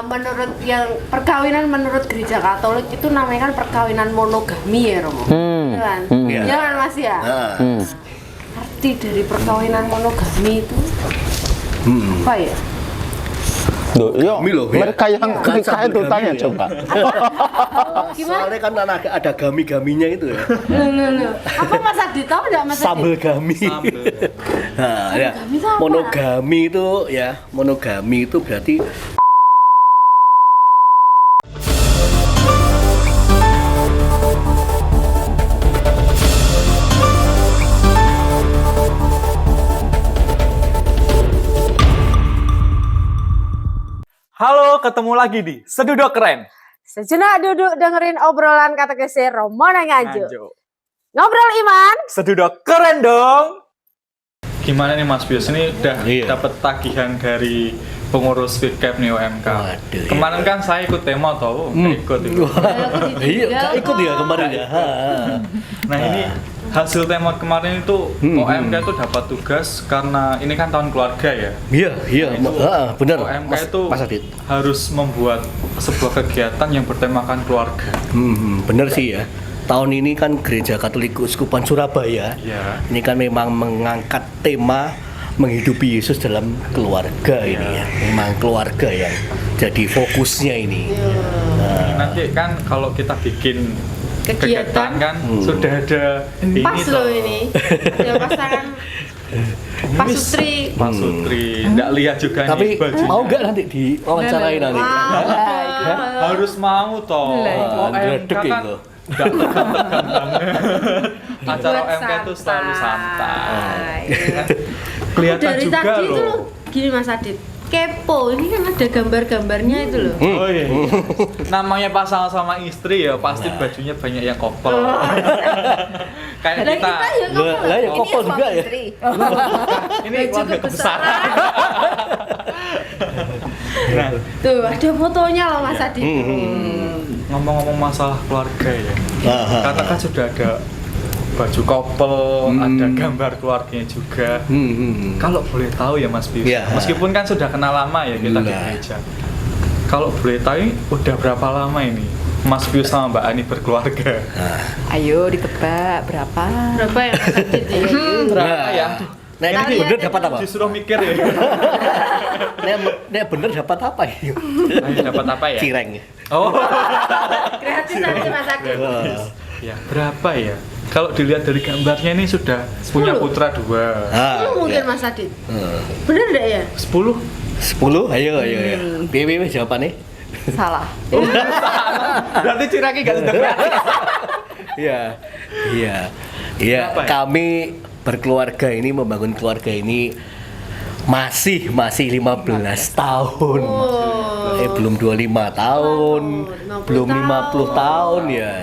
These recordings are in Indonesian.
menurut yang perkawinan menurut gereja Katolik itu namanya kan perkawinan monogami ya Romo. Iya kan? Iya. Iya kan Mas ya? Arti dari perkawinan monogami itu apa ya? Loh, yo, Loh, ya. mereka yang Bukan nikah itu sambil tanya gami ya. coba. Gimana? Soalnya kan ada gami-gaminya itu ya. Loh. Apa Mas Adi tahu enggak Mas Adi? Sambel gami. Nah, ya. Monogami itu apa? Monogami itu berarti Halo, ketemu lagi di Seduduk Keren. Sejenak duduk dengerin obrolan katekesi Romana Nganjuk. Nganjuk. Ngobrol iman. Seduduk Keren dong. Gimana nih Mas Bius? Ini udah Iya. dapat tagihan dari pengurus FITCAP nih UMK. Waduh, Kemarin kan saya ikut tema tau, ikut itu. iya, nggak ikut ya kemarin ya. Nah ini hasil tema kemarin itu OMK itu dapat tugas karena ini kan tahun keluarga ya. Iya, benar. OMK itu Mas Adit. harus membuat sebuah kegiatan yang bertemakan keluarga. Bener sih ya. Tahun ini kan Gereja Katolik Keuskupan Surabaya. Ya. Ini kan memang mengangkat tema menghidupi Yesus dalam keluarga ini ya. Memang keluarga yang jadi fokusnya ini. Nanti kan kalau kita bikin kegiatan kan sudah ada Pas ini loh toh. ini. Ada pasangan Pak Sutri. Pak Sutri, nggak lihat juga Tapi nih bajunya. mau nggak nanti diwawancarai nanti? Harus mau toh. OMK Gredeg kan itu. nggak tegang-tegang banget. Acara Buat OMK itu selalu santai. Kelihatan Kelihatan dari juga tadi itu loh. loh. Gini Mas Adit. Kepo, ini kan ada gambar-gambarnya itu loh. Oh iya. Namanya pasangan sama istri ya pasti bajunya banyak yang kopel. Kayak Dan kita. kita ya Lah ya kopel juga ya. Ini keluarga kebesaran. Nah, Tuh, ada fotonya loh Mas Adit. ngomong-ngomong masalah keluarga ya. Katakan sudah ada baju couple, ada gambar keluarganya juga. Kalau boleh tahu ya Mas Bius, Ya. meskipun kan sudah kenal lama ya kita di Nah. gereja. Kalau boleh tahu ini udah berapa lama ini Mas Bius sama Mbak Ani berkeluarga? Ayo ditebak berapa? Berapa ya Mas Adit ya? Berapa ya? Nah ini bener dapat apa? Disuruh mikir ya. Nah bener dapat apa ini? Ayo dapat apa ya? Cireng. Oh, Kreatif tadi Mas Adit. ya berapa ya? Kalau dilihat dari gambarnya ini sudah punya 10. putra 2. Lu mungkin Mas Adit. Bener enggak ya? 10? 10, ayo. Piye jawabannya? Salah. Berarti cirengnya nggak sudah kreatif. Iya. Berapa ya? Kami berkeluarga ini membangun keluarga ini masih 15 tahun. Belum 25 tahun, 50 belum 50 tahun. tahun ya.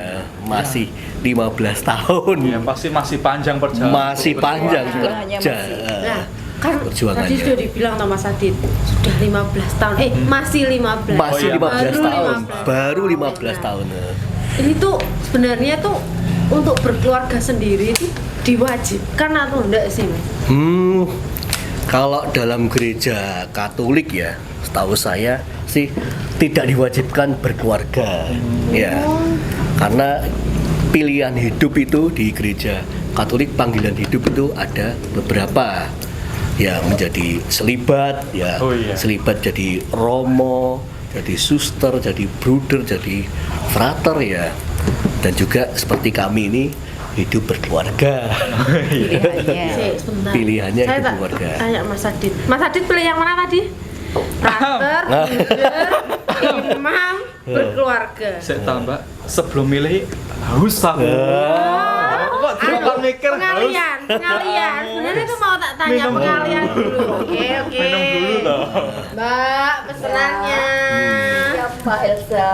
Masih 15 tahun. Ya pasti masih panjang perjalanan. Masih panjang Perjuangannya kerja. Nah, kan Perjuangannya. tadi sudah dibilang sama Mas Adit sudah 15 tahun. Masih 15. Masih Oh iya, 15 baru tahun. 15. Baru 15 tahun. Ini tuh sebenarnya tuh untuk berkeluarga sendiri itu diwajibkan atau enggak sih Mas? Kalau dalam gereja Katolik ya, setahu saya sih tidak diwajibkan berkeluarga. Ya. Karena pilihan hidup itu di gereja Katolik, panggilan hidup itu ada beberapa. Ya, menjadi selibat, ya. Oh, iya. Selibat jadi romo, jadi suster, jadi bruder, jadi frater ya. Dan juga seperti kami ini hidup berkeluarga. Pilihannya. Sebentar. Pilihannya Saya hidup tak keluarga. tanya Mas Adit. Mas Adit pilih yang mana tadi? Frater, bruder, imam, berkeluarga. Saya tambah sebelum milih haus aku. Kok tidak mikir haus? Pengalian. Sebenarnya tuh mau tak tanya Minum pengalian dulu. Oke. Minum dulu toh. Mbak, pesenannya. Siapa Elsa?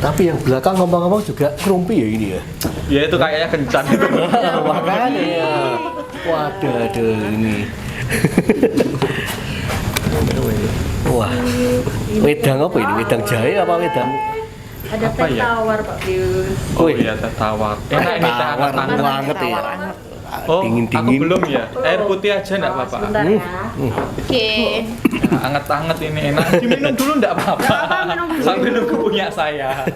Tapi yang belakang ngomong-ngomong juga kerumpi ya ini ya. Ya itu kayaknya kencan. Makanya ya. Waduh, aduh ini. Wah, wedang apa ini? Wedang jahe apa wedang? Ada Apa teh ya? tawar Pak Bius. Oh iya teh tawar. Enak ini teh Tawar hangat-hangat. banget ya. Oh, Dingin-dingin. aku belum ya. Air putih aja enggak apa-apa. Sebentar ya. Oke. Anget-anget ini enak. Diminum dulu enggak apa-apa. Nggak apa, minum dulu. Sambil nunggu punya saya.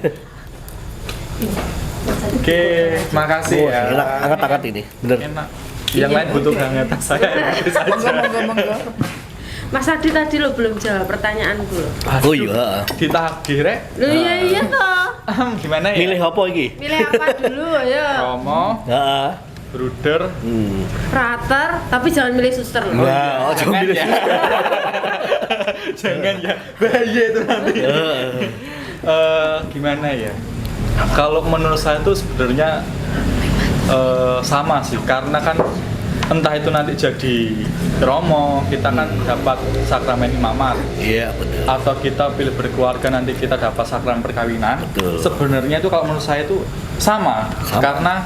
Oke, makasih ya. Enak, angkat-angkat ini, bener. Enak. Yang lain butuh hangat, saya yang saja. Mas Adi tadi lo belum jawab pertanyaanku lo. Oh iya. Ditagih rek. Lo iya toh. Gimana ya? Milih apa iki? Pilih apa dulu ya? Romo, Heeh. Bruder, Frater, tapi jangan milih suster lo. Nah, oh, jangan milih. ya. Jangan ya, bahaya itu nanti. Gimana ya? Kalau menurut saya itu sebenarnya sama sih, karena kan entah itu nanti jadi Romo, kita kan dapat sakramen imamat. Iya, betul. Atau kita pilih berkeluarga nanti kita dapat sakramen perkawinan. Betul. Sebenarnya itu kalau menurut saya itu sama. Karena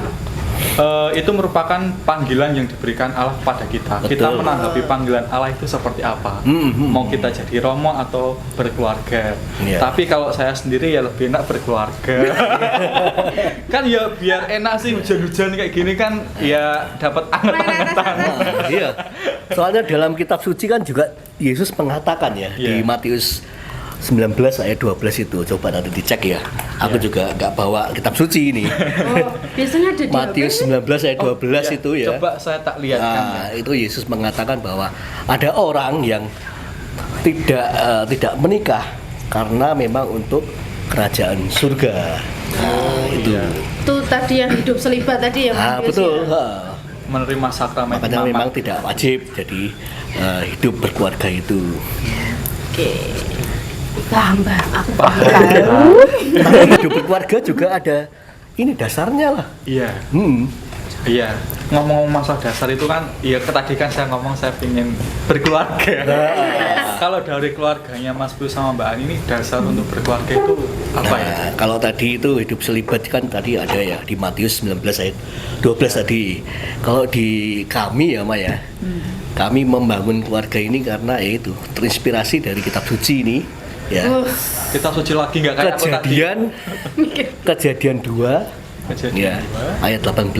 itu merupakan panggilan yang diberikan Allah pada kita. Betul. Kita menanggapi panggilan Allah itu seperti apa. Mau kita jadi Romo atau berkeluarga. Iya. Tapi kalau saya sendiri ya lebih enak berkeluarga. Kan ya biar enak sih, hujan-hujan kayak gini kan ya dapat anget-angetan. Iya. Soalnya dalam kitab suci kan juga Yesus mengatakan ya di Iya. Matius 19 ayat 12 itu, coba nanti dicek ya. Aku juga nggak bawa kitab suci ini. Oh, biasanya ada di Matius 19 ayat 12 Iya, itu ya. Coba saya tak lihatkan ya. Nah, itu Yesus mengatakan bahwa ada orang yang tidak menikah karena memang untuk kerajaan surga. Nah, itu. Iya. Itu tadi yang hidup selibat tadi ya. Mas Ah, Bius, betul. ya? Ha. Menerima sakramen Makanya imamat. memang tidak wajib jadi hidup berkeluarga itu. Oke. Tambah aku Hidup berkeluarga juga ada ini dasarnya lah. Iya. Iya, ngomong masalah dasar itu kan, iya tadi kan saya ngomong saya ingin berkeluarga. Kalau dari keluarganya Mas Pius sama Mbak Ani ini dasar untuk berkeluarga itu apa ya? Nah, kalau tadi itu hidup selibat kan tadi ada ya di Matius 19 ayat 12 tadi. Kalau di kami ya Maya, kami membangun keluarga ini karena ya itu terinspirasi dari kitab suci ini. Ya. Kita suci lagi nggak kayak aku tadi? Kejadian 2 Kejadian ya, dua. ayat 18.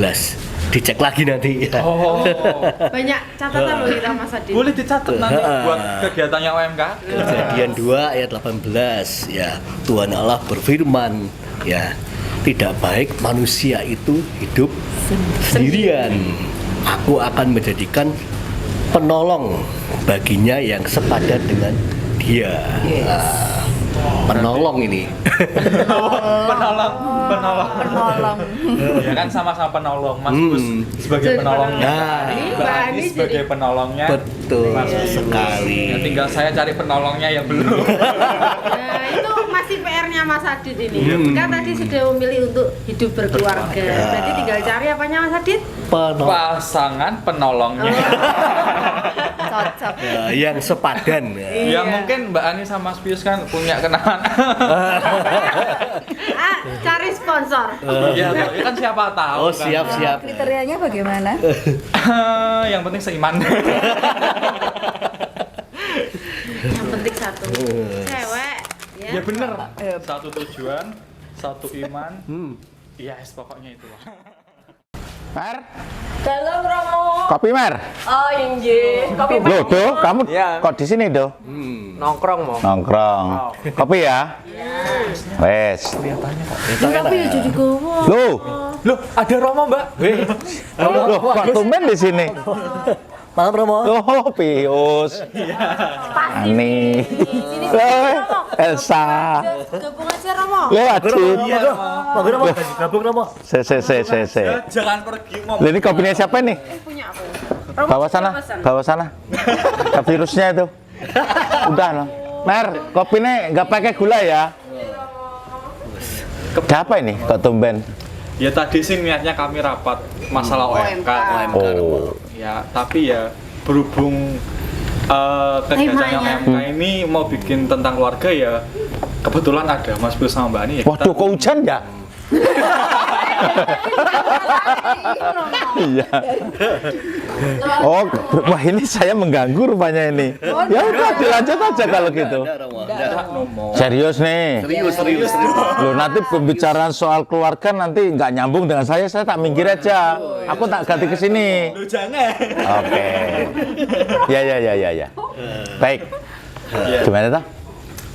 Dicek lagi nanti ya. Oh, banyak catatan loh kita Mas Adi. boleh dicatat nanti buat kegiatannya OMK. Kejadian 2 ayat 18 ya. Tuhan Allah berfirman ya, tidak baik manusia itu hidup sendirian. Aku akan menjadikan penolong baginya yang sepadan dengan dia. Nah, penolong ini. Penolong. Ya kan sama-sama penolong, Mas Pius sebagai Jadi penolongnya. Nah, Mbak Ani sebagai penolongnya. Betul Mas Pius. sekali. Ya, tinggal saya cari penolongnya yang belum. Nah, itu masih PR-nya Mas Adit ini. Kan tadi sudah memilih untuk hidup berkeluarga. Berarti tinggal cari apanya Mas Adit? Penolong Pasangan penolongnya. Cocok. yang sepadan. Ya. Ya mungkin Mbak Ani sama Mas Pius kan punya kenalan. Cari sponsor. Iya, ya kan siapa tahu. Oh, kan. siap. Kriterianya bagaimana? Yang penting seiman. Yang penting satu. Cewek. Ya bener. Satu tujuan, satu iman. Yes, pokoknya itulah. Mer, Dalam Romo. kopi Mer. Oh iya, kopi Loh, Do, kamu Iya. kok di sini, Do? Nongkrong mau. Nongkrong. Kopi ya? Wes. Tapi ya jadi gowo. Loh, Loh, ada Romo, Mbak. loh, kok tumben di sini? Malam Romo. Oh, Pius. Ani. Elsa. Gabung aja Romo. Lo Adit. Pak Romo, gabung Romo. Se. Jangan pergi mau. Ini kopinya siapa nih? Punya aku. Bawa sana. Ke virusnya itu. Udah loh. Mer, kopinya nggak pakai gula ya? Ada apa ini? Kok tumben? Ya tadi sih niatnya kami rapat masalah OMK. Oh. Ya, tapi ya berhubung kegiatannya Temanya. OMK ini mau bikin tentang keluarga ya, kebetulan ada Mas Pius sama Mbak Ani ya. Waduh, kok hujan ya? Iya. Oh, wah ini saya mengganggu rupanya ini. Ya udah dilanjut aja kalau gitu. Serius nih. Serius. Loh nanti pembicaraan soal keluarga nanti nggak nyambung dengan saya tak minggir aja. Aku tak ganti ke sini. Lu jangan. Oke. Ya. Baik. Iya. Gimana toh?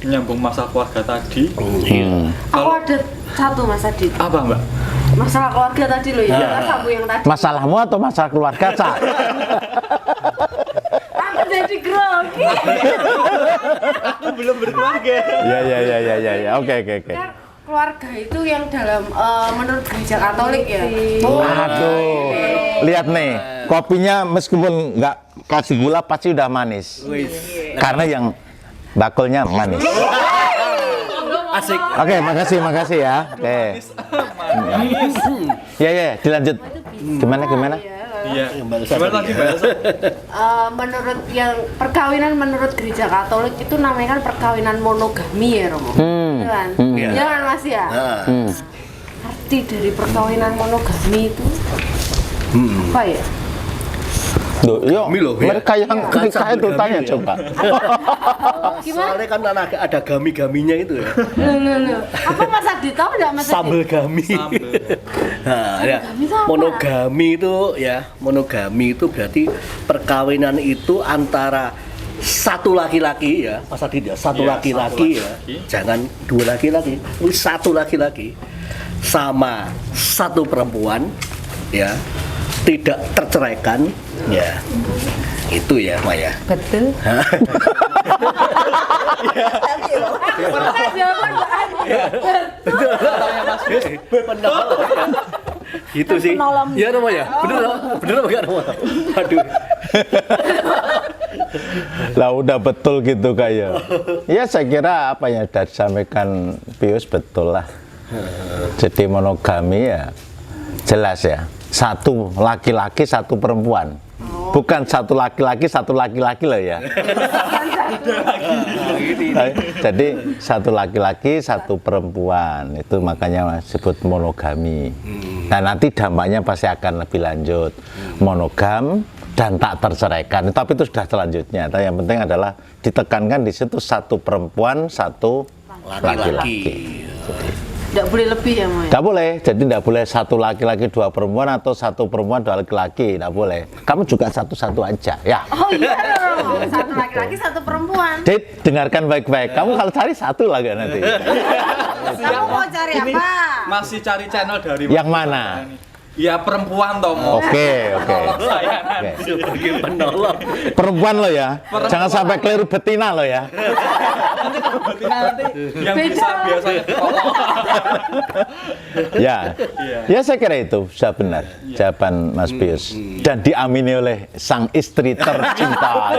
Nyambung masalah keluarga tadi. Aku ada satu Mas Adit. Apa Mbak? Masalah keluarga tadi loh ya. Mas Abu yang tadi. Masalahmu atau masalah keluarga, Cak? Aku jadi grogi. Aku belum berkeluarga. Ya. Oke. Kan keluarga itu yang dalam menurut gereja Katolik ya. Aduh, lihat nih, kopinya meskipun nggak kasih gula pasti udah manis. Karena yang bakulnya manis. Asik. Oke, makasih ya. Oke. Ya, dilanjut. Gimana? Iya. Gimana tadi bahasa? Menurut yang perkawinan menurut gereja Katolik itu namanya kan perkawinan monogami ya Romo. Iya kan? Iya kan Mas ya? Arti dari perkawinan monogami itu apa ya? Duh, yuk, Milo, ya. mereka yang Kan nikah itu sambil tanya gami ya. coba. Soalnya kan ada gami-gaminya itu ya. Loh. Apa Mas Adit tahu enggak Mas Adit? Sambel gami. Sambel. Nah, ya. Monogami itu apa? Monogami itu berarti perkawinan itu antara satu laki-laki ya, Mas Adit ya, satu Iya, laki-laki satu ya, laki. jangan dua laki-laki, ini satu laki-laki sama satu perempuan ya, tidak terceraikan ya, itu ya Maya. Betul. Penolong. Gitu sih. Iya Roma ya? Bener apa enggak Roma? Aduh. Lah udah betul gitu kayak. Ya saya kira apa yang sudah disampaikan Pius betul lah. Jadi monogami ya jelas ya. Satu laki-laki, satu perempuan. Bukan satu laki-laki loh ya. Jadi satu laki-laki, satu perempuan. Itu makanya disebut monogami. Nah nanti dampaknya pasti akan lebih lanjut. Monogam dan tak terceraikan. Tapi itu sudah selanjutnya. Tapi yang penting adalah ditekankan di situ satu perempuan, satu laki-laki. Tidak boleh lebih ya Mas? Tidak boleh, jadi tidak boleh satu laki-laki dua perempuan atau satu perempuan dua laki-laki, tidak boleh. Kamu juga satu-satu aja, ya. Oh iya dong, satu laki-laki satu perempuan. Dit, dengarkan baik-baik. Kamu kalau cari satu lagi nanti. Kamu mau cari apa? Masih cari channel dari Yang mana? Ya perempuan toh Mo. Oke. Saya Oke. Sebagai penolong. Perempuan lo ya, jangan sampai keliru betina lo ya. nanti yang bisa biasanya. Ya saya kira itu sudah benar jawaban Mas Pius dan diamini oleh sang istri tercinta.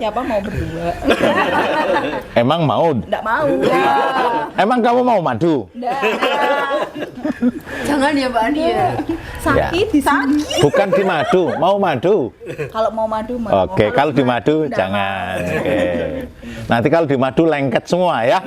Siapa mau berdua? Emang mau? Enggak mau. Emang kamu mau madu? Jangan ya Mbak Ani ya. Sakit di sini. Bukan di madu, mau madu. Kalau mau madu mau. Oke, kalau di madu jangan. Oke. Nanti kalau di madu lengket semua ya.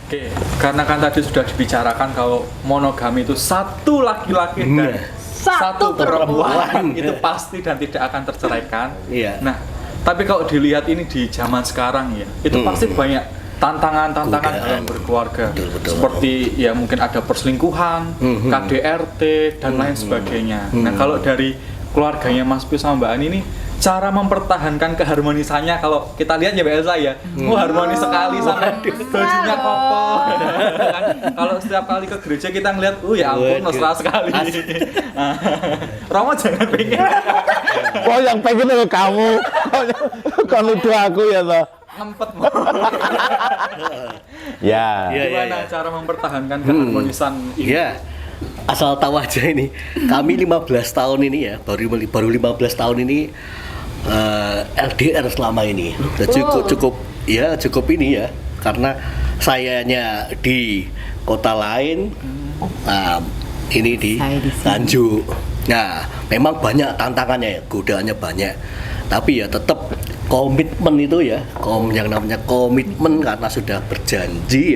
Oke, karena kan tadi sudah dibicarakan kalau monogami itu satu laki-laki dan satu perempuan itu pasti dan tidak akan terceraikan. Iya. Nah, tapi kalau dilihat ini di zaman sekarang ya, itu pasti banyak tantangan-tantangan dalam berkeluarga. Betul. Seperti ya mungkin ada perselingkuhan, KDRT dan lain sebagainya. Nah, kalau dari keluarganya Mas Pius sama Mbak Ani ini cara mempertahankan keharmonisannya kalau kita lihat ya Mbak Elsa ya, harmonis sekali sampai bajunya kokoh. Kan, kalau setiap kali ke gereja kita ngeliat, ya ampun mesra sekali. Romo jangan pengen. Oh yang pengen itu kamu. Kau nuduh aku ya toh. Ngempet. Ya. Gimana cara mempertahankan keharmonisan ini? Iya. Asal tahu aja ini, kami 15 tahun ini ya, baru 15 tahun ini LDR selama ini. Cukup ini ya, karena sayanya di kota lain, ini di Tanjung. Nah, memang banyak tantangannya ya, godaannya banyak. Tapi ya tetap komitmen itu ya, yang namanya komitmen karena sudah berjanji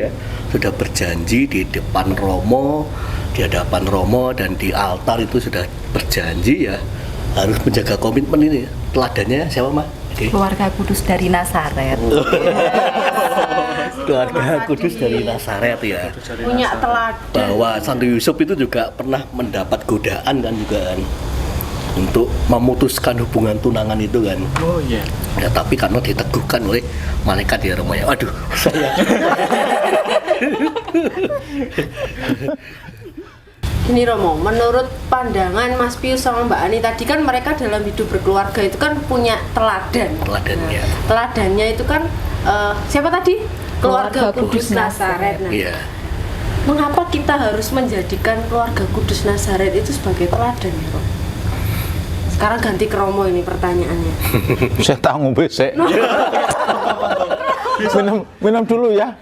di depan Romo, di hadapan Romo dan di altar itu sudah berjanji ya, harus menjaga komitmen ini. Teladannya siapa Mas? Keluarga Kudus dari Nazaret. Keluarga Kudus dari Nazaret ya. Punya teladan. Bahwa Santo Yusuf itu juga pernah mendapat godaan kan juga kan. untuk memutuskan hubungan tunangan itu kan. Oh iya. Ya, tapi karena diteguhkan oleh malaikat ya Romo ya. Aduh, saya. Ini Romo, menurut pandangan Mas Pius sama Mbak Ani tadi kan mereka dalam hidup berkeluarga itu kan punya teladan. Teladannya. Teladannya itu kan siapa tadi? Keluarga Kudus Nazaret. Nah, Iya. mengapa kita harus menjadikan keluarga Kudus Nazaret itu sebagai teladan ya, Romo? Sekarang ganti ke Romo ini pertanyaannya. Saya tahu besek. minum dulu ya.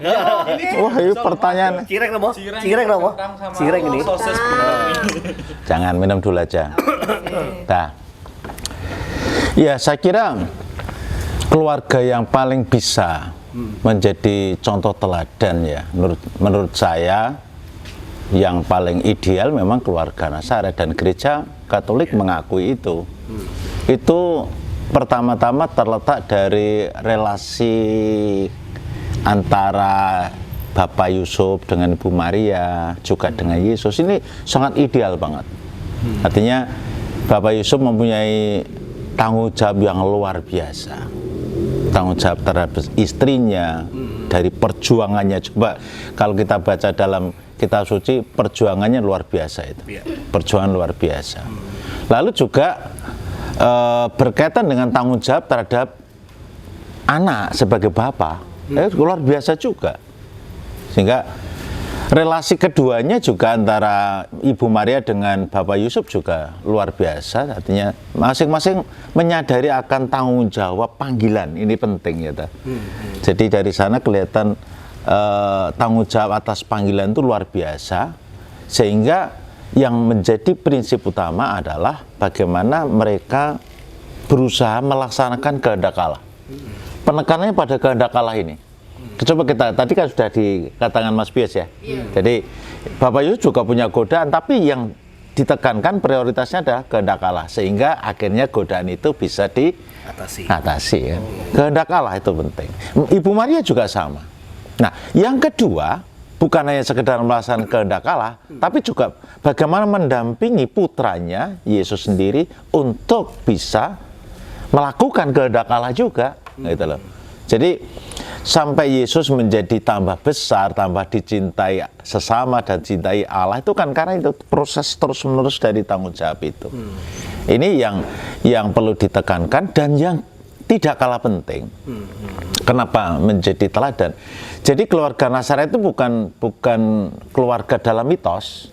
Wah, ini pertanyaan. Cireng Romo. Cireng ini. Sosis Jangan, minum dulu aja. Nah, ya saya kira keluarga yang paling bisa menjadi contoh teladan ya, menurut saya yang paling ideal memang keluarga Nazaret, dan gereja Katolik mengakui itu. Itu pertama-tama terletak dari relasi antara Bapak Yusuf dengan Ibu Maria, juga dengan Yesus. Ini sangat ideal banget. Artinya Bapak Yusuf mempunyai tanggung jawab yang luar biasa. Tanggung jawab terhadap istrinya, dari perjuangannya. Coba kalau kita baca dalam kitab suci, perjuangannya luar biasa itu. Perjuangan luar biasa. Lalu juga berkaitan dengan tanggung jawab terhadap anak sebagai bapak, luar biasa juga. Sehingga relasi keduanya juga antara Ibu Maria dengan Bapak Yusuf juga luar biasa. Artinya masing-masing menyadari akan tanggung jawab panggilan, ini penting ya. Jadi dari sana kelihatan tanggung jawab atas panggilan itu luar biasa, sehingga yang menjadi prinsip utama adalah bagaimana mereka berusaha melaksanakan kehendak Allah. Penekanannya pada kehendak Allah ini. Coba kita, tadi kan sudah dikatakan Mas Pius ya. Jadi Bapak Yusuf juga punya godaan, tapi yang ditekankan prioritasnya adalah kehendak Allah, sehingga akhirnya godaan itu bisa diatasi ya. Kehendak Allah itu penting. Ibu Maria juga sama. Nah, yang kedua, bukan hanya sekedar melaksanakan kehendak Allah, tapi juga bagaimana mendampingi putranya Yesus sendiri untuk bisa melakukan kehendak Allah juga, gitu loh. Jadi sampai Yesus menjadi tambah besar, tambah dicintai sesama dan cintai Allah, itu kan karena itu proses terus-menerus dari tanggung jawab itu. Ini yang perlu ditekankan, dan yang tidak kalah penting. Kenapa menjadi teladan? Jadi keluarga Nazaret itu bukan keluarga dalam mitos.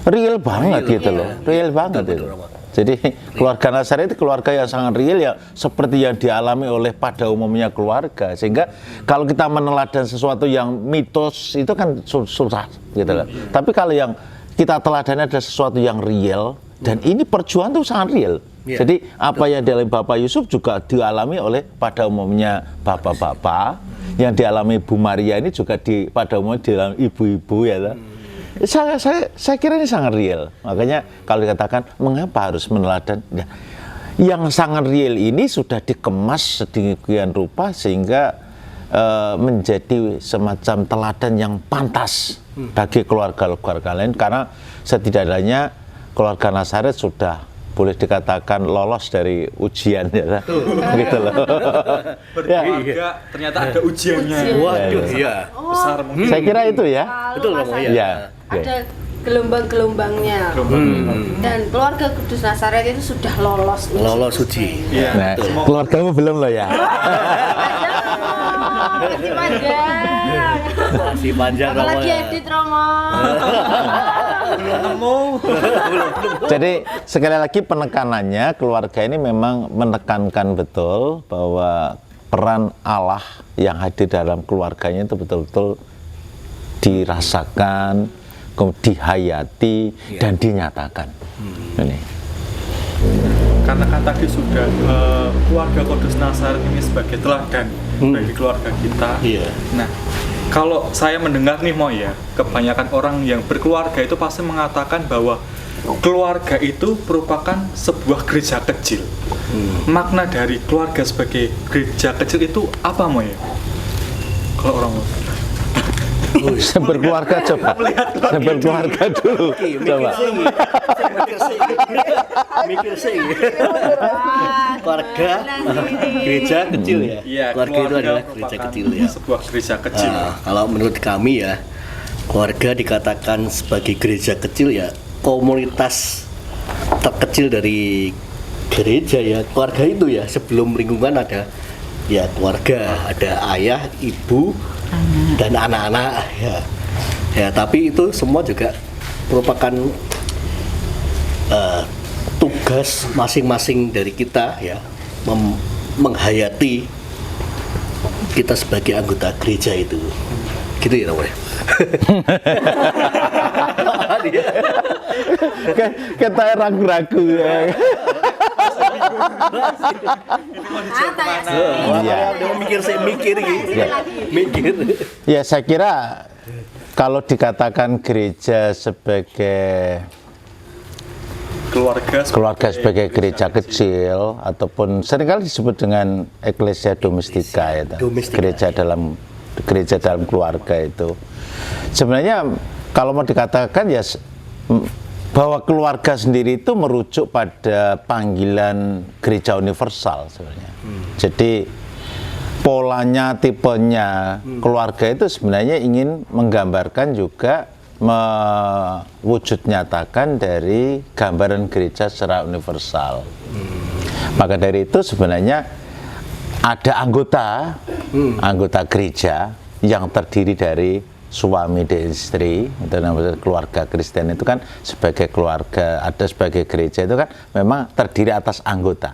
Real banget gitu loh. Real banget itu. Jadi keluarga Nazaret itu keluarga yang sangat real, ya seperti yang dialami oleh pada umumnya keluarga. Sehingga kalau kita meneladan sesuatu yang mitos itu kan susah gitu loh. Tapi kalau yang kita teladani ada sesuatu yang real, dan ini perjuangan itu sangat real. Jadi apa yang dialami Bapak Yusuf juga dialami oleh pada umumnya bapak-bapak, yang dialami Ibu Maria ini juga pada umumnya dialami ibu-ibu ya. Saya kira ini sangat real. Makanya kalau dikatakan mengapa harus meneladan, ya, yang sangat real ini sudah dikemas sedemikian rupa sehingga menjadi semacam teladan yang pantas bagi keluarga-keluarga lain, karena setidaknya keluarga Nazaret sudah boleh dikatakan lolos dari ujian ya, gitu loh. Berkeluarga ternyata ada ujiannya. Waduh, iya. Besar mungkin. Saya kira itu ya. Betul Romo ya. Ya. Ada gelombang-gelombangnya. Dan keluarga Kudus Nazaret itu sudah lolos uji. Iya. Nah, keluargamu belum loh ya. Masih panjang. Masih panjang Romo. Apalagi edit Romo. Jadi sekali lagi penekanannya, keluarga ini memang menekankan betul bahwa peran Allah yang hadir dalam keluarganya itu betul-betul dirasakan, dihayati, dan dinyatakan. Ini. Karena kan tadi sudah keluarga Kudus Nazaret ini sebagai teladan bagi keluarga kita. Nah, kalau saya mendengar nih Mo ya, kebanyakan orang yang berkeluarga itu pasti mengatakan bahwa keluarga itu merupakan sebuah gereja kecil. Makna dari keluarga sebagai gereja kecil itu apa Mo ya? Kalau orang mau Berkeluarga coba. Berkeluarga dulu. Coba. Mikir sih. Keluarga, gereja kecil ya. Iya, Keluarga itu adalah gereja merupakan kecil ya. Sebuah gereja kecil. Kalau menurut kami ya, keluarga dikatakan sebagai gereja kecil ya, komunitas terkecil dari gereja ya. Keluarga itu ya, sebelum lingkungan ada ya keluarga, ada ayah, ibu, dan anak-anak ya. Ya, tapi itu semua juga merupakan tugas masing-masing dari kita ya, menghayati kita sebagai anggota gereja itu. Gitu ya namanya. Kita ragu-ragu ya. Iya. Mikir gitu. Mikir. Ya saya kira kalau dikatakan gereja sebagai keluarga sebagai gereja kecil ataupun seringkali disebut dengan eklesia domestika ya, gereja dalam keluarga itu. Sebenarnya kalau mau dikatakan ya bahwa keluarga sendiri itu merujuk pada panggilan gereja universal sebenarnya. Jadi polanya, tipenya keluarga itu sebenarnya ingin menggambarkan juga mewujud nyatakan dari gambaran gereja secara universal. Maka dari itu sebenarnya ada anggota gereja yang terdiri dari suami dan istri, itu namanya keluarga Kristen itu kan sebagai keluarga, ada sebagai gereja itu kan memang terdiri atas anggota.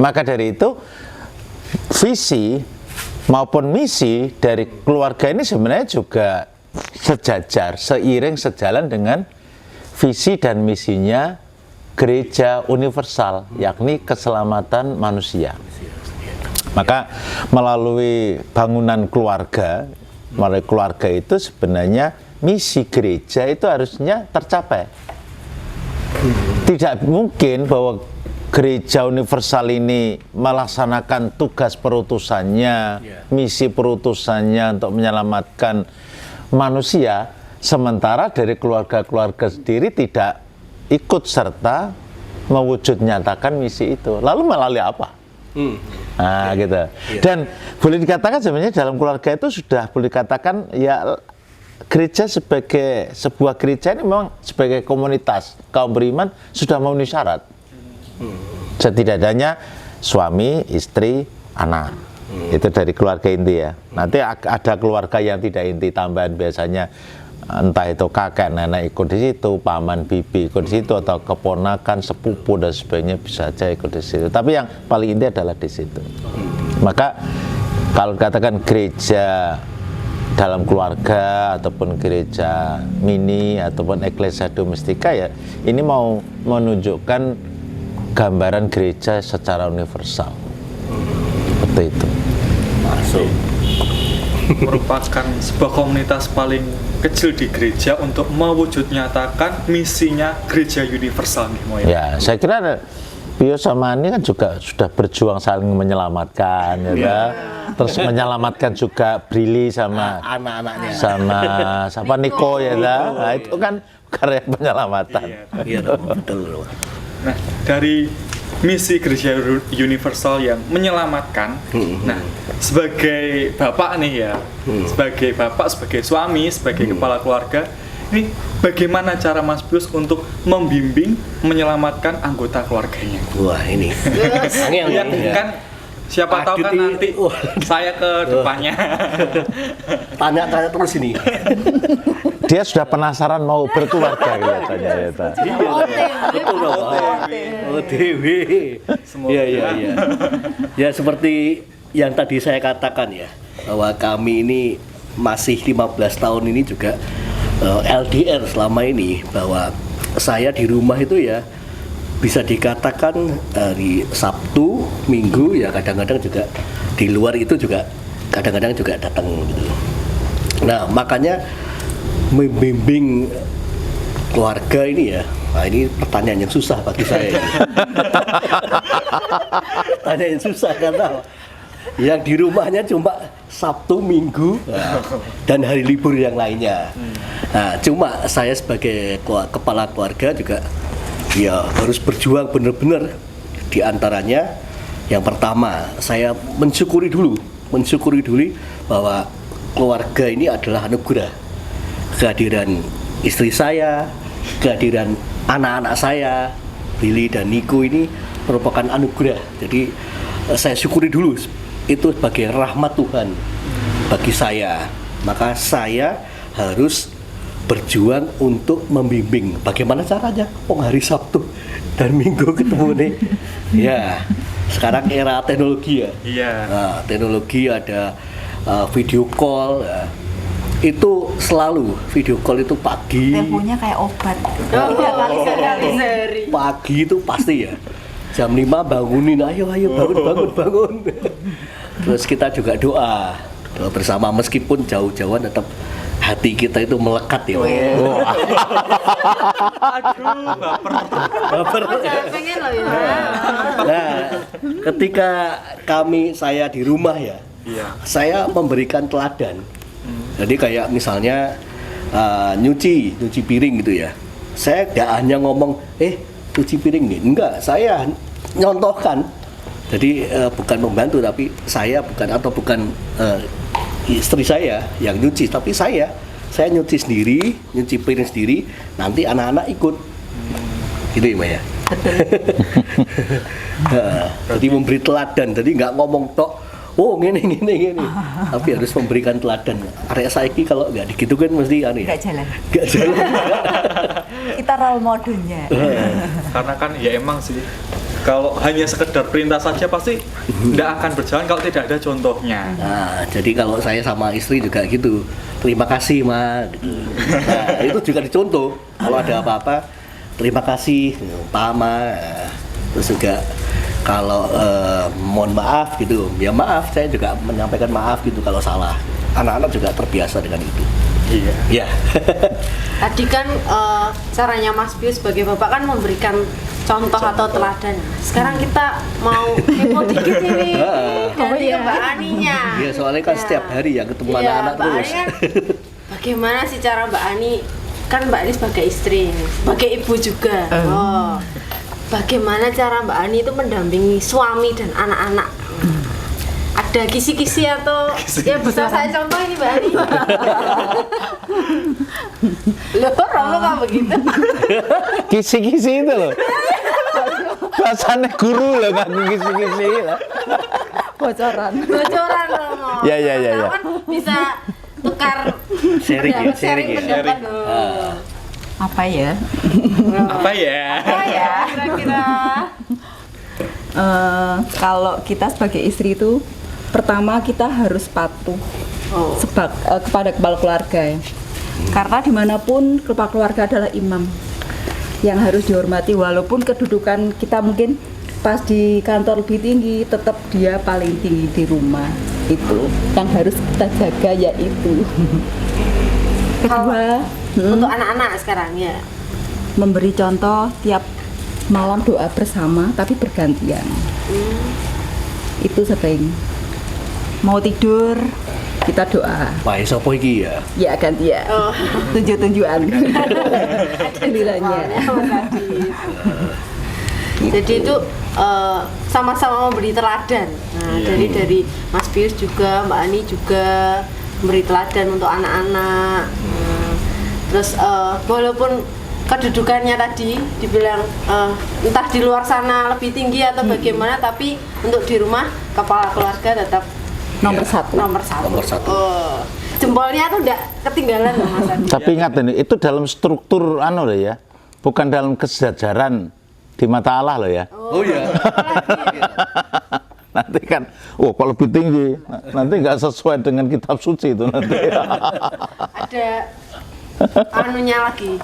Maka dari itu visi maupun misi dari keluarga ini sebenarnya juga sejajar, seiring, sejalan dengan visi dan misinya gereja universal, yakni keselamatan manusia. Maka melalui bangunan keluarga, melalui keluarga itu sebenarnya misi gereja itu harusnya tercapai. Tidak mungkin bahwa gereja universal ini melaksanakan tugas perutusannya, misi perutusannya untuk menyelamatkan manusia, sementara dari keluarga-keluarga sendiri tidak ikut serta mewujud nyatakan misi itu. Lalu melalui apa? Nah, gitu. Dan boleh dikatakan sebenarnya dalam keluarga itu sudah boleh dikatakan ya gereja sebagai sebuah gereja ini memang sebagai komunitas kaum beriman sudah memenuhi syarat. Setidaknya suami, istri, anak. Itu dari keluarga inti ya. Nanti ada keluarga yang tidak inti, tambahan biasanya entah itu kakek nenek ikut di situ, paman bibi ikut di situ, atau keponakan, sepupu dan sebagainya bisa saja ikut di situ. Tapi yang paling inti adalah di situ. Maka kalau katakan gereja dalam keluarga ataupun gereja mini ataupun eklesia domestika ya, ini mau menunjukkan gambaran gereja secara universal. Seperti itu. Masuk. Merupakan sebuah komunitas paling kecil di gereja untuk mewujud nyatakan misinya gereja universal nih, Mo. Ya, saya kira Pio sama Ani kan juga sudah berjuang saling menyelamatkan, ya. Terus menyelamatkan juga Brili sama anak-anaknya, sama Niko ya, nah itu kan karya penyelamatan. Iya, betul. Nah, dari misi gereja universal yang menyelamatkan, nah sebagai bapak nih ya, sebagai bapak, sebagai suami, sebagai kepala keluarga, ini bagaimana cara Mas Pius untuk membimbing, menyelamatkan anggota keluarganya? Wah, ini yang kan siapa tahu kan nanti saya ke depannya. Tanya-tanya terus ini. Dia sudah penasaran mau berkeluarga kelihatannya ya, Pak. Betul dong. OTW. Iya. Ya seperti yang tadi saya katakan ya, bahwa kami ini masih 15 tahun ini juga LDR selama ini, bahwa saya di rumah itu ya bisa dikatakan di Sabtu, Minggu ya kadang-kadang juga di luar itu juga kadang-kadang juga datang gitu. Nah, makanya membimbing keluarga ini ya, nah ini pertanyaan yang susah bagi saya. Pertanyaan yang susah karena yang di rumahnya cuma Sabtu, Minggu, dan hari libur yang lainnya. Nah, cuma saya sebagai kepala keluarga juga ya harus berjuang benar-benar. Di antaranya yang pertama, saya mensyukuri dulu bahwa keluarga ini adalah anugerah. Kehadiran istri saya, kehadiran anak-anak saya, Billy dan Niko ini merupakan anugerah. Jadi saya syukuri dulu itu sebagai rahmat Tuhan bagi saya. Maka saya harus berjuang untuk membimbing. Bagaimana caranya? Hari Sabtu dan Minggu ketemu nih. Ya, sekarang era teknologi ya. Iya. Nah, teknologi ada video call. Ya. Itu selalu video call itu pagi. Temponya kayak obat. Kali sehari. Pagi itu pasti ya. Jam 5 bangunin, ayo bangun. Terus kita juga doa bersama, meskipun jauh-jauhan tetap hati kita itu melekat ya. Aduh, baper. Jangan pengen loh ya. Nah, ketika saya di rumah ya, Iya. saya memberikan teladan. Jadi kayak misalnya nyuci piring gitu ya. Saya tidak hanya ngomong, cuci piring nih. Enggak, saya nyontohkan. Jadi bukan membantu, tapi bukan istri saya yang nyuci, tapi saya nyuci sendiri, nyuci piring sendiri, nanti anak-anak ikut. Gitu ya, Maya. Jadi memberi teladan, jadi nggak ngomong tok, gini. Tapi harus memberikan teladan. Area saiki kalau nggak gitu kan mesti aneh. Nggak jalan. Nggak jalan. Kita role modelnya. Karena kan ya emang sih, kalau hanya sekedar perintah saja pasti tidak akan berjalan kalau tidak ada contohnya. Nah, jadi kalau saya sama istri juga gitu, terima kasih Ma, gitu. Nah, itu juga dicontoh. Kalau ada apa-apa, terima kasih Pak Ma. Terus juga kalau mohon maaf gitu, ya maaf, saya juga menyampaikan maaf gitu kalau salah. Anak-anak juga terbiasa dengan itu. Iya. Ya. Tadi kan caranya Mas Pius sebagai bapak kan memberikan contoh atau teladan. Sekarang kita mau kepo dikit ini dari Mbak Aninya. Iya, soalnya kan setiap hari ya ketemu anak-anak Mbak terus. Ani kan, bagaimana sih cara Mbak Ani? Kan Mbak Ani sebagai istri, sebagai ibu juga. Bagaimana cara Mbak Ani itu mendampingi suami dan anak-anak? Ada kisi-kisi atau ya bisa saya contoh ini Mbak Ani. Loh, Romo kan begitu. Kisi-kisi itu loh. Bahasanya guru loh, nggak kisi-kisi loh. Bocoran. Bocoran Romo. Ya. Kan bisa tukar Sharing ya, sharing ya. pendapat loh. Apa ya? Apa ya? Apa ya kira-kira? Kalau kita sebagai istri itu, pertama kita harus patuh kepada kepala keluarga ya. Karena dimanapun kepala keluarga adalah imam yang harus dihormati, walaupun kedudukan kita mungkin pas di kantor lebih tinggi, tetap dia paling tinggi di rumah. Itu yang harus kita jaga, yaitu kedua, Untuk anak-anak sekarang ya. memberi contoh tiap malam doa bersama tapi bergantian. Itu sering. Mau tidur kita doa. Pak Sopo iki ya. Ya gantian. Tunjuk-tunjukan. Gilirannya. Jadi itu sama-sama memberi teladan. Nah, dari Mas Pius juga, Mbak Ani juga memberi teladan untuk anak-anak. Terus walaupun kedudukannya tadi dibilang entah di luar sana lebih tinggi atau bagaimana, tapi untuk di rumah kepala keluarga tetap Nomor satu. Nomor satu. Oh, jempolnya tuh enggak ketinggalan loh Mas Adi. Tapi ingat ini, itu dalam struktur loh ya, bukan dalam kesejajaran di mata Allah loh ya. Oh iya. Nanti kan, kok lebih tinggi, nanti nggak sesuai dengan kitab suci itu nanti. Ada anunya lagi.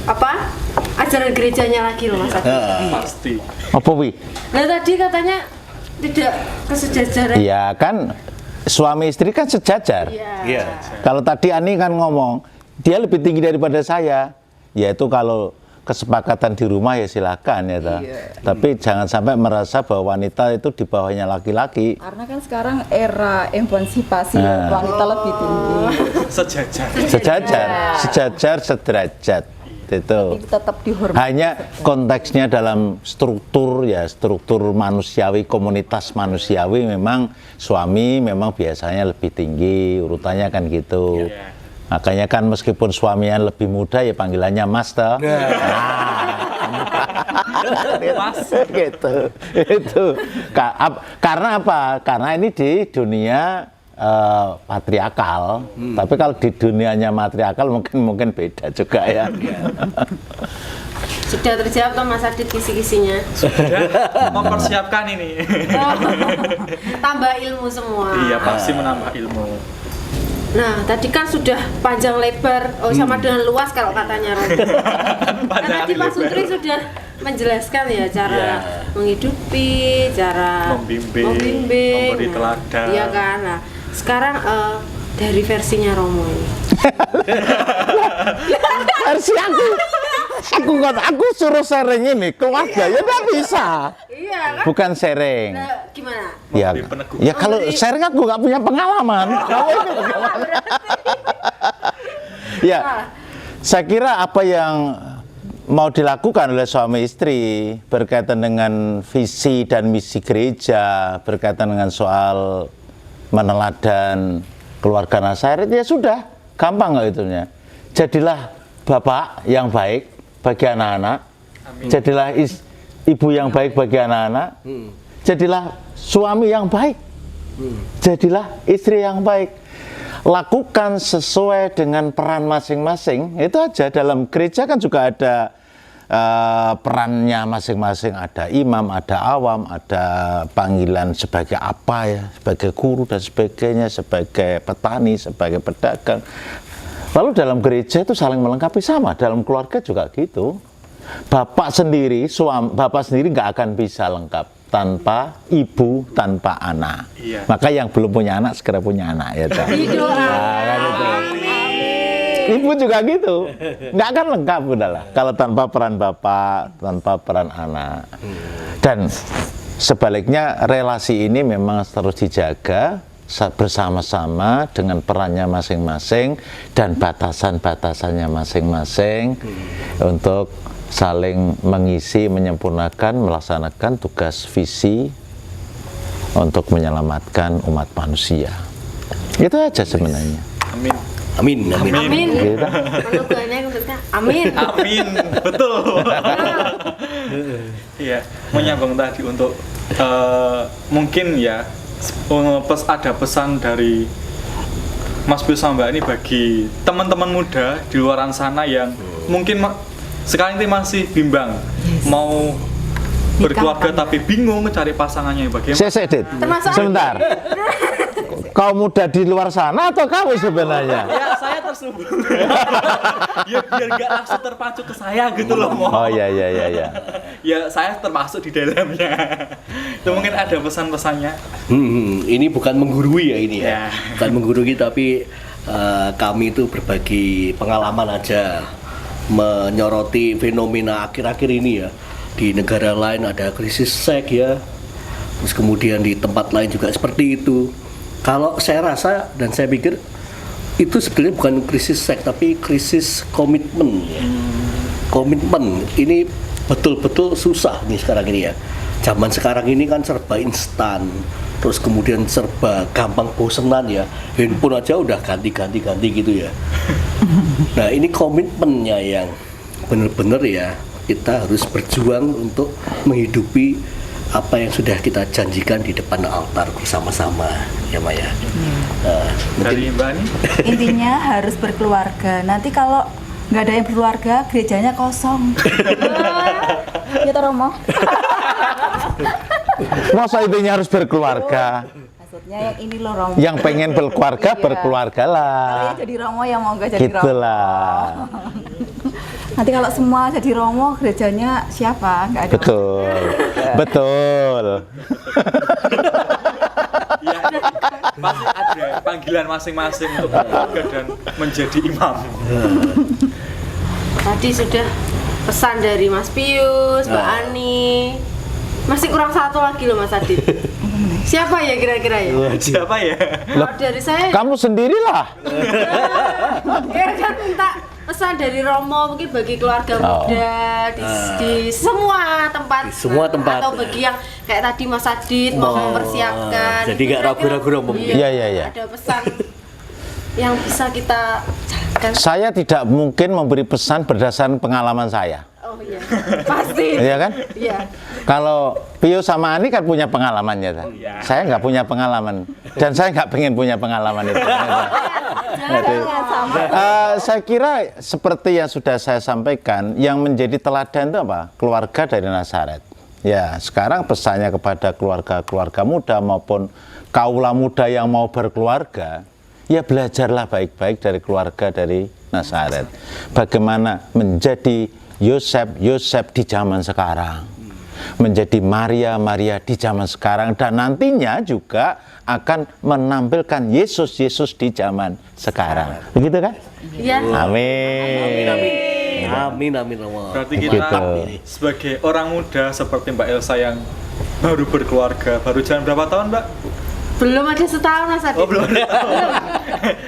Apa? Ajaran gerejanya lagi loh Mas Adi. Pasti. Apa wi? Nah tadi katanya tidak kesejajaran. Iya kan, suami istri kan sejajar. Iya. Kalau tadi Ani kan ngomong, dia lebih tinggi daripada saya. Yaitu kalau kesepakatan di rumah ya silakan ya toh. Tapi jangan sampai merasa bahwa wanita itu di bawahnya laki-laki. Karena kan sekarang era emansipasi wanita lebih tinggi. Sejajar. Sejajar, sederajat. itu. Tetap dihormati. Hanya konteksnya dalam struktur manusiawi, komunitas manusiawi memang suami memang biasanya lebih tinggi urutannya kan gitu. Makanya kan meskipun suaminya lebih muda ya panggilannya Mas toh. Mas gitu. Itu. Karena apa? Karena ini di dunia patriarkal, tapi kalau di dunianya matriarkal mungkin beda juga ya. Sudah terjawab toh Mas Adit kisi-kisinya? Sudah mempersiapkan ini. Oh, tambah ilmu semua. Iya, pasti menambah ilmu. Nah, tadi kan sudah panjang lebar, sama dengan luas kalau katanya Romo. Karena di Pak Sutri sudah menjelaskan ya cara menghidupi, cara membimbing, memberi teladan. Iya kan. Nah, sekarang dari versinya Romo ini. Versi aku suruh sharing ini keluarga ya nggak bisa. Iya kan? Bukan sharing. Nah, gimana? Ya kalau sharing aku nggak punya pengalaman. Kamu ini bagaimana? Ya, saya kira apa yang mau dilakukan oleh suami istri berkaitan dengan visi dan misi gereja, berkaitan dengan soal meneladan keluarga Nasaret, ya sudah, gampang nggak itunya. Jadilah bapak yang baik bagi anak-anak, jadilah ibu yang baik bagi anak-anak, jadilah suami yang baik, jadilah istri yang baik. Lakukan sesuai dengan peran masing-masing, itu aja. Dalam gereja kan juga ada perannya masing-masing, ada imam, ada awam, ada panggilan sebagai apa ya, sebagai guru dan sebagainya, sebagai petani, sebagai pedagang. Lalu dalam gereja itu saling melengkapi, sama dalam keluarga juga gitu. Bapak sendiri nggak akan bisa lengkap tanpa ibu, tanpa anak. Iya. Maka yang belum punya anak segera punya anak ya. Ibu juga gitu, nggak akan lengkap udahlah kalau tanpa peran bapak, tanpa peran anak. Dan sebaliknya relasi ini memang harus dijaga bersama-sama dengan perannya masing-masing dan batasan-batasannya masing-masing untuk saling mengisi, menyempurnakan, melaksanakan tugas visi untuk menyelamatkan umat manusia. Itu aja sebenarnya. Amin. Amin, amin. Amin. Gitu. Amin. Amin, betul. Iya, menyambung tadi untuk mungkin ya ada pesan dari Mas Pius sama Mbak ini bagi teman-teman muda di luaran sana yang mungkin sekarang ini masih bimbang mau berkeluarga tapi bingung cari pasangannya bagaimana. Sebentar. Kau muda di luar sana atau kamu sebenarnya? Ya, saya tersambung. Ya biar nggak langsung terpacu ke saya gitu loh. Oh iya. Ya saya termasuk di dalamnya. Itu mungkin ada pesan-pesannya. Ini bukan menggurui ya ini ya. Bukan menggurui tapi kami itu berbagi pengalaman aja, menyoroti fenomena akhir-akhir ini ya. Di negara lain ada krisis seks ya. Terus kemudian di tempat lain juga seperti itu. Kalau saya rasa dan saya pikir itu sebenarnya bukan krisis seks tapi krisis komitmen ya. Komitmen ini betul-betul susah nih sekarang ini ya. Zaman sekarang ini kan serba instan, terus kemudian serba gampang bosenan ya. Handphone aja udah ganti gitu ya. Nah ini komitmennya yang benar-benar ya kita harus berjuang untuk menghidupi apa yang sudah kita janjikan di depan altar bersama-sama ya Maya. Dari Mbak Ani? Intinya harus berkeluarga. Nanti kalau nggak ada yang berkeluarga, gerejanya kosong. Ya toh Romo? Masa intinya harus berkeluarga? Maksudnya yang ini loh Romo. Yang pengen berkeluarga, berkeluargalah. Kalau jadi Romo yang mau nggak jadi Gitulah. Romo. Nanti kalau semua jadi Romo, gerejanya siapa? Nggak ada. Betul. Ya, pasti ada panggilan masing-masing untuk berkeluarga dan menjadi imam. Tadi sudah pesan dari Mas Pius, Mbak Ani. Masih kurang satu lagi loh Mas Adit. Siapa ya kira-kira ya? Siapa ya? Kalau dari saya Kamu sendirilah. kan minta pesan dari Romo mungkin bagi keluarga muda di semua tempat. Di semua tempat. Atau bagi yang kayak tadi Mas Adit mau mempersiapkan. Jadi nggak ragu-ragu Romo. Iya. Ada pesan yang bisa kita jalankan. Saya tidak mungkin memberi pesan berdasarkan pengalaman saya. Oh iya, pasti. Iya kan? Iya. Kalau Pio sama Ani kan punya pengalamannya kan? Saya nggak punya pengalaman dan saya nggak pengen punya pengalaman itu. Jadi, saya kira seperti yang sudah saya sampaikan, yang menjadi teladan itu apa? Keluarga dari Nazaret. Ya, sekarang pesannya kepada keluarga-keluarga muda maupun kaula muda yang mau berkeluarga, ya belajarlah baik-baik dari keluarga dari Nazaret. Bagaimana menjadi Yosef di zaman sekarang, menjadi Maria di zaman sekarang, dan nantinya juga akan menampilkan Yesus di zaman sekarang. Begitu kan? Iya. Amin. Amin Romo. Berarti kita Begitu. sebagai orang muda seperti Mbak Elsa yang baru berkeluarga, baru jalan berapa tahun, Mbak? Belum ada setahun Mas Adit. Oh, belum ada tahun.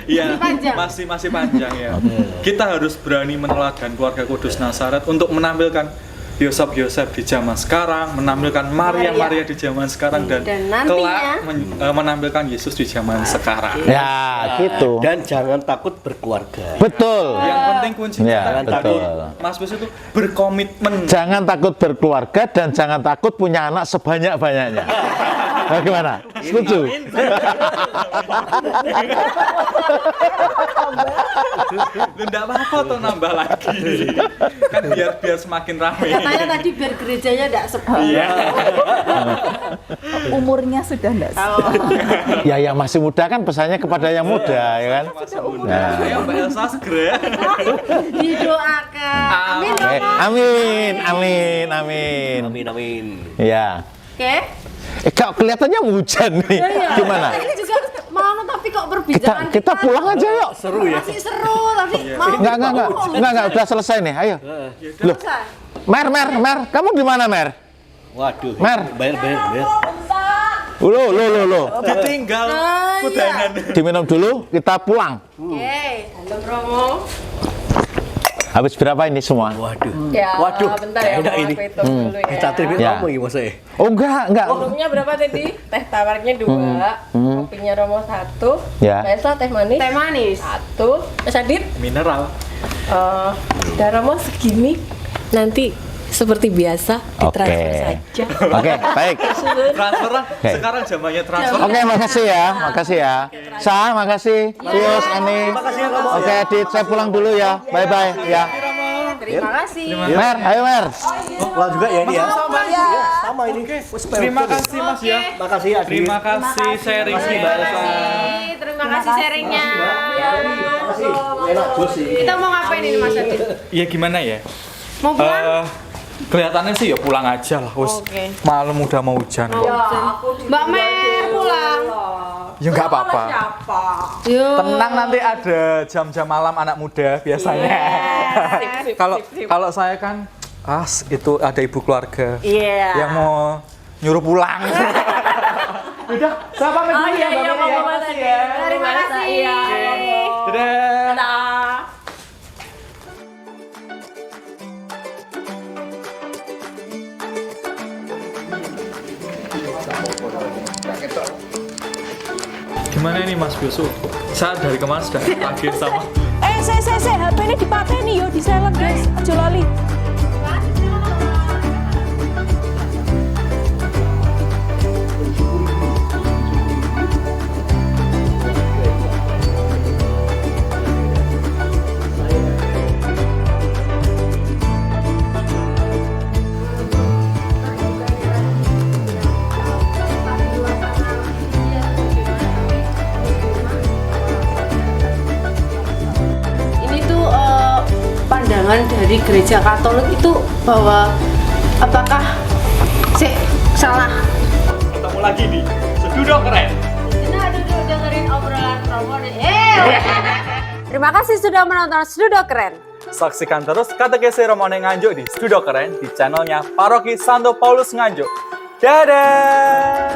Iya, Panjang. masih panjang ya. Kita harus berani meneladani keluarga kudus Nazaret untuk menampilkan Yosef di zaman sekarang, menampilkan Maria di zaman sekarang, dan nantinya kelak menampilkan Yesus di zaman sekarang. Ya, gitu. Dan jangan takut berkeluarga. Betul. Yang penting kuncinya Ya, jangan takut. betul. Mas Bus itu berkomitmen. Jangan takut berkeluarga dan jangan takut punya anak sebanyak-banyaknya. Bagaimana? Setuju? Enggak apa-apa tuh nambah lagi. Kan biar semakin ramai. Katanya tadi biar gerejanya enggak sepi. Iya. Umurnya sudah enggak Ya, yang masih muda kan pesannya kepada yang muda, ya kan? Nah. Ayo Mbak Elsa segera. Didoakan. Amin. Amin. Ya. Oke. Kok kelihatannya hujan nih. Gimana? Ini juga mau tapi kok perbincangan Kita pulang aja yuk. Seru ya. masih seru tapi mau Enggak, udah selesai nih. Ayo. Loh. Mer, kamu di mana, Mer? Waduh. Mer. Bayar. Loh. Ditinggal kudanan. Diminum dulu, kita pulang. Oke, halo Romo. Habis berapa ini semua? Waduh. Ya, Waduh. bentar ya, Enak mau ini. aku hitung dulu ya. Kita tripin Ya. Romo gimana sih? Oh, enggak. Volumenya berapa tadi? Teh tawarnya 2, kopinya Romo 1, Ya. Mbak Elsa teh manis Teh manis. 1, Mas Adit Mineral. dan Romo segini, nanti seperti biasa ditransfer saja. Oke, baik. Transfer lah. Oke. Sekarang zamannya transfer. Oke, makasih ya. Sa, makasih. Pius, Ani. Oke, Adit, saya pulang dulu ya. Bye-bye ya. Terima kasih. Mer, ayo Mer. Pulang juga ya ini ya. Sama ini. Terima kasih Mas ya. Makasih Adit. Terima kasih sharingnya Mbak Elsa. Terima kasih sharingnya. Enak jus sih. Kita mau ngapain ini Mas Adit? Iya gimana ya? Mau pulang? Kelihatannya sih ya pulang aja lah. Oke. Malam udah mau hujan. Mbak Mer pulang. Ya nggak apa-apa. Yo. Tenang, nanti ada jam-jam malam anak muda biasanya. Kalau saya kan itu ada ibu keluarga yang mau nyuruh pulang. Udah, saya pamit dulu ya, Mbak Mary ya. Terima kasih. Dadah. Gimana ini Mas Biosu? Saya dari kemarin sudah tagih sama. Saya HP ini dipakai nih yo, di silent guys. Aja lali. Ini tuh pandangan dari gereja Katolik itu bahwa apakah salah? Ketemu lagi di Sedudo Keren. Nah, duduk dengerin obrolan Romo nih. Terima kasih sudah menonton Sedudo Keren. Saksikan terus katekesi Romane Nganjuk di Studio Keren di channelnya Paroki Santo Paulus Nganjuk. Dadah!